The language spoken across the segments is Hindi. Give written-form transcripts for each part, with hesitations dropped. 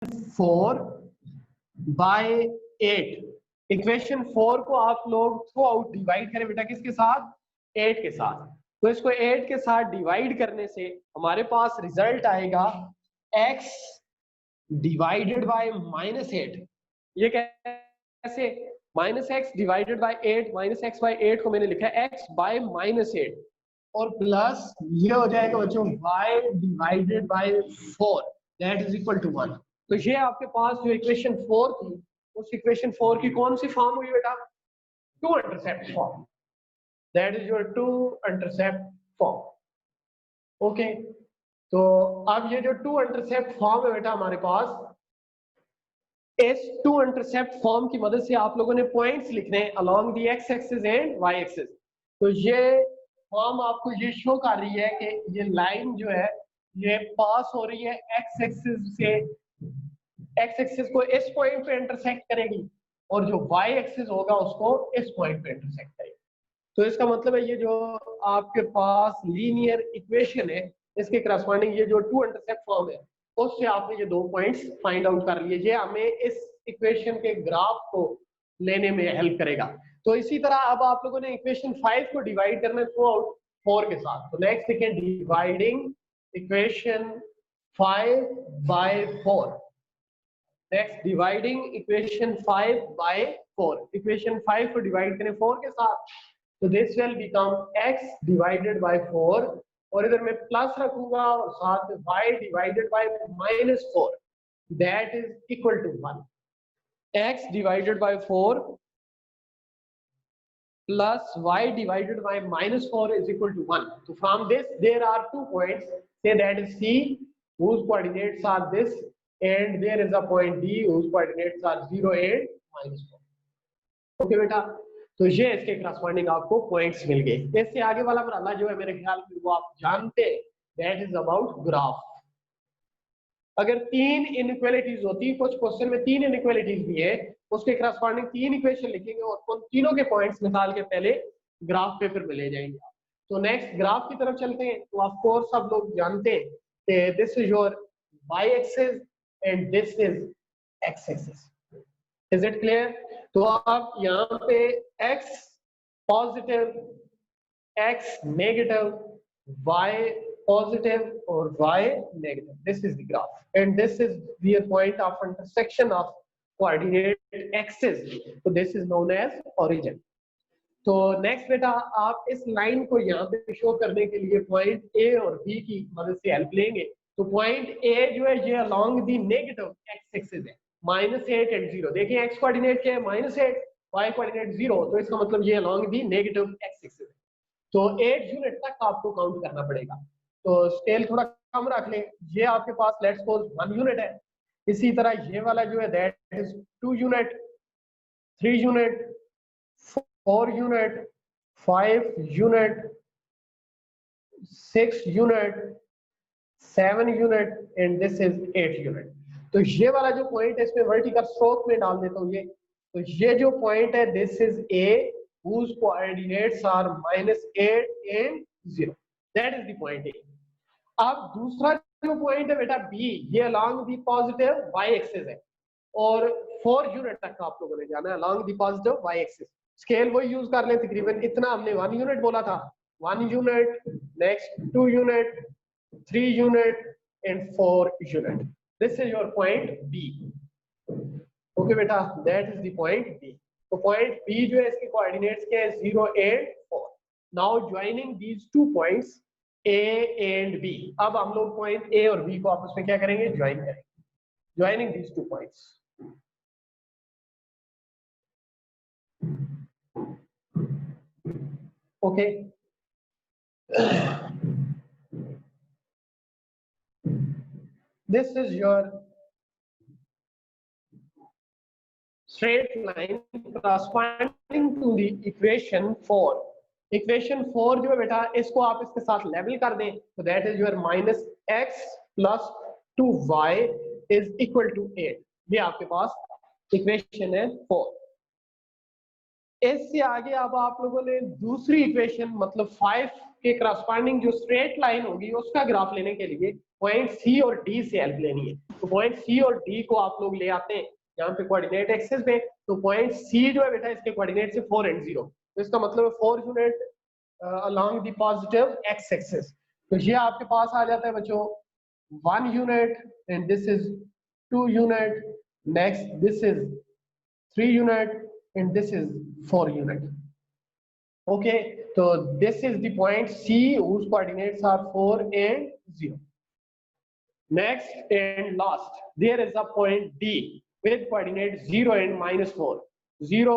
4/8। इक्वेशन 4 को आप लोग थ्रू आउट डिवाइड करें बेटा किसके साथ, 8 के साथ। तो इसको 8 के साथ डिवाइड करने से हमारे पास रिजल्ट आएगा x डिवाइडेड बाय -8। ये कैसे, -x divided by 8, -x by 8 को मैंने लिखा है x बाय -8 और प्लस ये हो जाएगा बच्चों y divided by 4 that is equal to 1। तो ये आपके पास जो इक्वेशन 4 थी उस इक्वेशन 4 की कौन सी फॉर्म हुई बेटा, two intercept form, that is your two intercept form. Okay, तो अब ये जो टू इंटरसेप्ट फॉर्म है बेटा हमारे पास, इस टू इंटरसेप्ट फॉर्म की मदद से आप लोगों ने पॉइंट्स लिखने हैं along the X axis and Y axis. तो ये फॉर्म आपको ये शो कर रही है कि ये लाइन जो है ये पास हो रही है एक्स एक्सिस से, एक्स एक्सिस को इस पॉइंट पे इंटरसेक्ट करेगी और जो वाई एक्सिस होगा उसको इस पॉइंट पे इंटरसेक्ट करेगी। तो इसका मतलब है ये जो आपके पास लीनियर इक्वेशन है इसके करस्पॉन्डिंग ये जो टू इंटरसेप्ट फॉर्म है उससे आपने ये 2 पॉइंट्स फाइंड आउट कर लिए। ये हमें इस इक्वेशन के ग्राफ को लेने में हेल्प करेगा। तो इसी तरह अब आप लोगों ने इक्वेशन 5 को डिवाइड करना है थ्रू आउट 4 के साथ। तो नेक्स्ट लिखें dividing equation 5 by 4। Next dividing equation 5 by 4। Equation 5 को डिवाइड करें 4 के साथ तो this will become x divided by 4 और इधर मैं प्लस रखूंगा और साथ में y divided by -4 that is equal to 1। x divided by 4 plus y divided by -4 is equal to 1. So from this there are 2 points, say that is C whose coordinates are this and there is a point D whose coordinates are 0 and -4. Okay बेटा, तो ये इसके करस्पॉन्डिंग आपको पॉइंट्स मिल गए। इससे आगे वाला मरहला जो है मेरे ख्याल में वो आप जानते हैं, दैट इज अबाउट ग्राफ। अगर 3 इनइक्वालिटीज होती, कुछ क्वेश्चन में 3 इनइक्वालिटीज भी है, उसके करस्पॉन्डिंग 3 इक्वेशन लिखेंगे और उन तीनों के पॉइंट्स निकाल के पहले ग्राफ पेपर में ले जाएंगे। तो नेक्स्ट ग्राफ की तरफ चलते हैं। तो ऑफ कोर्स सब लोग जानते हैं कि this is your y axis and this is x axis. Is it clear? तो आप यहाँ पे x positive, x negative, y positive or y negative. This is the graph, and this is the point of intersection of coordinate axes. So this is known as origin. तो नेक्स्ट बेटा आप इस लाइन को यहाँ पे शो करने के लिए पॉइंट ए और बी की मदद से हेल्प लेंगे। तो पॉइंट ए जो है ये along the negative x axis है, -8 एंड 0। देखिए एक्स कोऑर्डिनेट क्या है -8, वाई कोऑर्डिनेट 0, तो इसका मतलब ये along the negative x axis है। तो 8 यूनिट तक आपको काउंट करना पड़ेगा। तो स्केल थोड़ा कम रख लें, ये आपके पास लेट्स सपोज 1 यूनिट है। इसी तरह ये वाला जो है that is 2 unit, 3 unit, 4 unit, 5 unit, 6 unit, 7 unit and this is 8 unit. तो ये वाला जो पॉइंट है इसमें वर्टिकल स्ट्रोक में डाल देता हूँ ये। तो ये जो पॉइंट है this is a whose coordinates are -8 and 0, that is the point A। अब दूसरा जो पॉइंट है बेटा B, ये along the positive y axis है और 4 यूनिट तक आप लोगों ने जाना है along the positive y axis। Scale वही यूज कर लें, तकरीबन इतना हमने 1 यूनिट बोला था, 1 unit, next 2 unit, 3 unit and 4 unit. This is your point B। Okay बेटा, that is the point B। तो पॉइंट B जो है इसके कोऑर्डिनेट्स क्या है 0 and 4। Now joining these 2 points A and B। अब हम लोग पॉइंट A और B को आपस में क्या करेंगे, ज्वाइन करेंगे। Joining these 2 points. Okay, this is your straight line corresponding to the equation 4। Equation 4 जो है बेटा इसको आप इसके साथ लेवल कर दें तो that is your -x + 2y is equal to 8। ये आपके पास इक्वेशन है 4। इससे आगे अब आप लोगों ने दूसरी इक्वेशन मतलब 5 के करस्पॉन्डिंग जो स्ट्रेट लाइन होगी उसका ग्राफ लेने के लिए पॉइंट सी और डी से हेल्प लेनी है। तो पॉइंट सी और डी को आप लोग ले आते हैं यहाँ पे कोऑर्डिनेट एक्सिस पे। तो पॉइंट सी जो है बेटा इसके कोऑर्डिनेट से 4 and 0, तो इसका मतलब है 4 unit along the positive x axis। तो ये आपके पास आ जाता है बच्चों 1 unit and this is 2 unit, next this is 3 unit and this is 4 unit. Okay, so this is the point C whose coordinates are 4 and 0. Next and last, there is a point D with coordinate 0 and -4. 0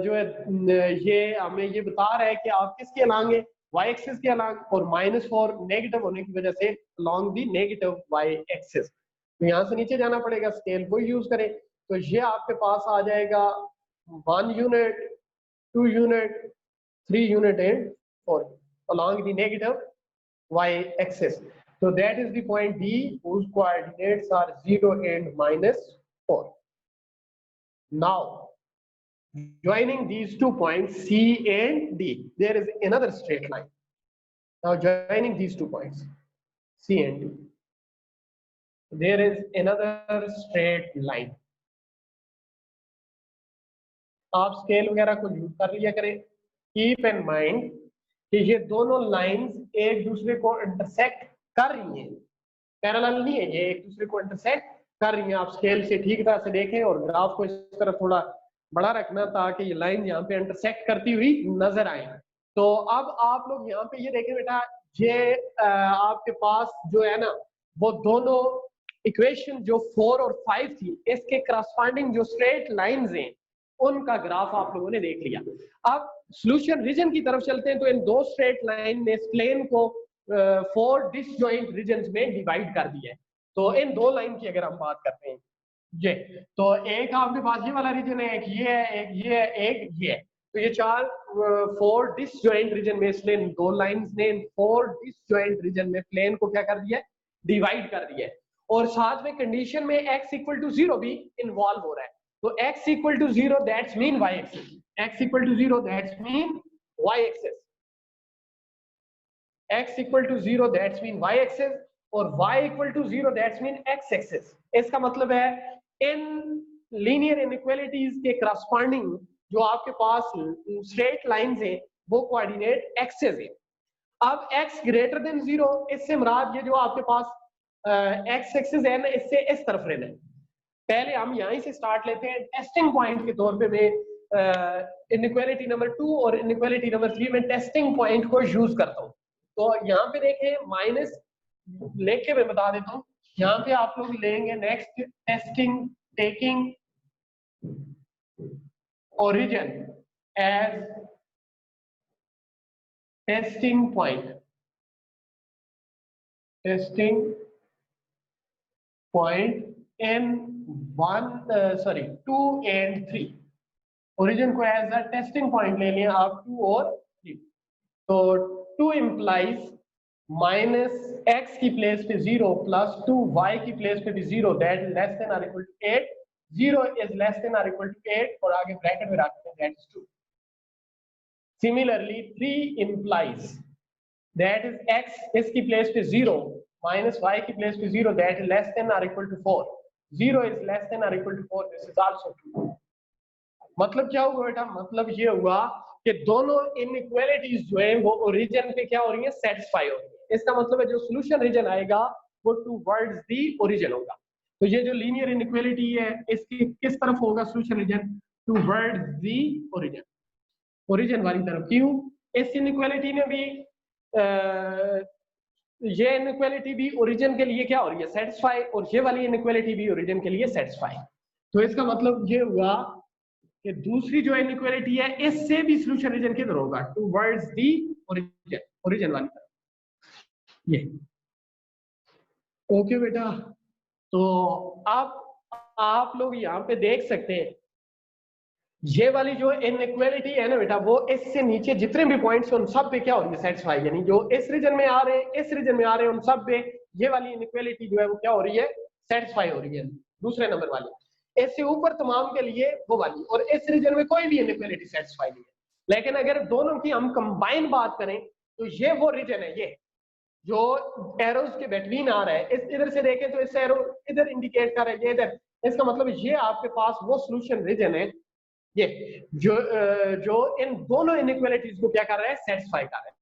जो है ये हमें ये बता रहा है कि आप किसके अलॉन्ग है, y एक्सिस के अलॉन्ग, और -4 नेगेटिव होने की वजह से along the negative y axis. तो यहाँ से नीचे जाना पड़ेगा, स्केल को यूज करें। तो ये आपके पास आ जाएगा 1 unit, 2 unit, 3 unit and 4 along the negative y axis. So that is the point D whose coordinates are 0 and -4. Now joining these 2 points C and D, there is another straight line. Now joining these 2 points C and D, there is another straight line. आप स्केल वगैरह को यूज कर लिया करें। कीप इन माइंड कि ये दोनों लाइंस एक दूसरे को इंटरसेक्ट कर रही हैं, पैरेलल नहीं है, ये एक दूसरे को इंटरसेक्ट कर रही हैं। आप स्केल से ठीक तरह से देखें और ग्राफ को इस तरफ थोड़ा बड़ा रखना ताकि ये लाइन यहाँ पे इंटरसेक्ट करती हुई नजर आए। तो अब आप लोग यहाँ पे ये देखें बेटा, ये आपके पास जो है ना वो दोनों इक्वेशन जो 4 और 5 थी, इसके करस्पॉन्डिंग जो स्ट्रेट लाइंस हैं उनका ग्राफ आप लोगों ने देख लिया। अब सॉल्यूशन रीजन की तरफ चलते हैं। तो इन दो स्ट्रेट लाइन ने प्लेन को 4 डिसजॉइंट रीजन्स में डिवाइड कर दिया है। तो इन दो लाइन की अगर हम बात करते हैं ये, तो एक आपके पास ये वाला रीजन है, एक ये है, एक ये है, एक ये है। तो ये 4 डिसजॉइंट रीजन में, इसलिए दो लाइंस ने 4 डिसजॉइंट रीजन में प्लेन को क्या कर दिया है, डिवाइड कर दिया है। और साथ में कंडीशन में x इक्वल टू 0 भी इन्वॉल्व हो रहा है। तो x equal to 0 that's mean y axis, x equal to 0 that's mean y axis, x equal to 0 that's mean y axis, और y equal to 0 that's mean x axis। इसका मतलब है इन लीनियर इनइक्वालिटीज के करस्पॉन्डिंग जो आपके पास स्ट्रेट लाइंस हैं वो कोऑर्डिनेट एक्सेस है। अब x ग्रेटर देन 0, इससे मुराद ये जो आपके पास x एक्सिस है ना, इससे इस तरफ रहना है। पहले हम यहीं से स्टार्ट लेते हैं। टेस्टिंग पॉइंट के तौर पे मैं इनइक्वालिटी नंबर 2 और इनइक्वालिटी नंबर 3 में टेस्टिंग पॉइंट को यूज करता हूँ। तो यहाँ पे देखें माइनस लेके मैं बता देता हूँ, यहाँ पे आप लोग लेंगे next testing taking origin as testing point, testing point in 2 and 3। Origin को एज अ टेस्टिंग पॉइंट ले लिया आप 2 और 3। तो 2 implies -x की प्लेस पे 0 प्लस 2y की प्लेस पे भी 0, दैट इज लेस देन और equal to 8। 0 is less than और इक्वल टू 8 और आगे ब्रैकेट में रखते हैं that is 2। Similarly 3 implies that is x इसकी प्लेस पे 0 माइनस y की प्लेस पे 0, दैट इज लेस देन और equal to 4। 0 is less than or equal to 4, this is also true। मतलब क्या हुआ बेटा, मतलब ये हुआ कि दोनों इनइक्वालिटीज जो है वो ओरिजिन पे क्या हो रही है, सेटिस्फाई हो रही है। इसका मतलब है जो सॉल्यूशन रीजन आएगा वो टुवर्ड्स दी ओरिजिन होगा। तो ये जो लीनियर इनइक्वालिटी है इसकी किस तरफ होगा solution region, towards the origin, origin वाली तरफ। क्यों, इस इनइक्वालिटी में भी ये इनइक्वालिटी भी ओरिजिन के लिए क्या हो रही है, सेटिस्फाई, और ये वाली इनइक्वालिटी भी ओरिजिन के लिए सेटिस्फाई। तो इसका मतलब ये हुआ कि दूसरी जो इनइक्वालिटी है इससे भी सॉल्यूशन रीजन किधर होगा, टुवर्ड्स दी ओरिजिन, ओरिजिन वाली तरफ। ये ओके बेटा। तो अब आप लोग यहाँ पे देख सकते हैं ये वाली जो इनइक्वालिटी है ना बेटा, वो इससे नीचे जितने भी पॉइंट्स हैं उन सब पे क्या हो रही है, सेटिस्फाई। यानी जो इस रीजन में आ रहे हैं, इस रीजन में आ रहे हैं, उन सब पे ये वाली इनइक्वालिटी जो है वो क्या हो रही है, सेटिस्फाई हो रही है, दूसरे नंबर वाली। इससे ऊपर तमाम के लिए वो वाली, और इस रीजन में कोई भी इनइक्वालिटी सेटिस्फाई नहीं है। लेकिन अगर दोनों की हम कंबाइन बात करें तो ये वो रीजन है, ये जो एरोज के बिटवीन आ रहा है, इस इधर से देखें तो इस एरो इधर इंडिकेट कर रहा है, ये इधर, इसका मतलब ये आपके पास वो सॉल्यूशन रीजन है ये जो जो इन दोनों इनइक्वालिटीज को क्या कर रहा है, सेटिस्फाई कर रहा है।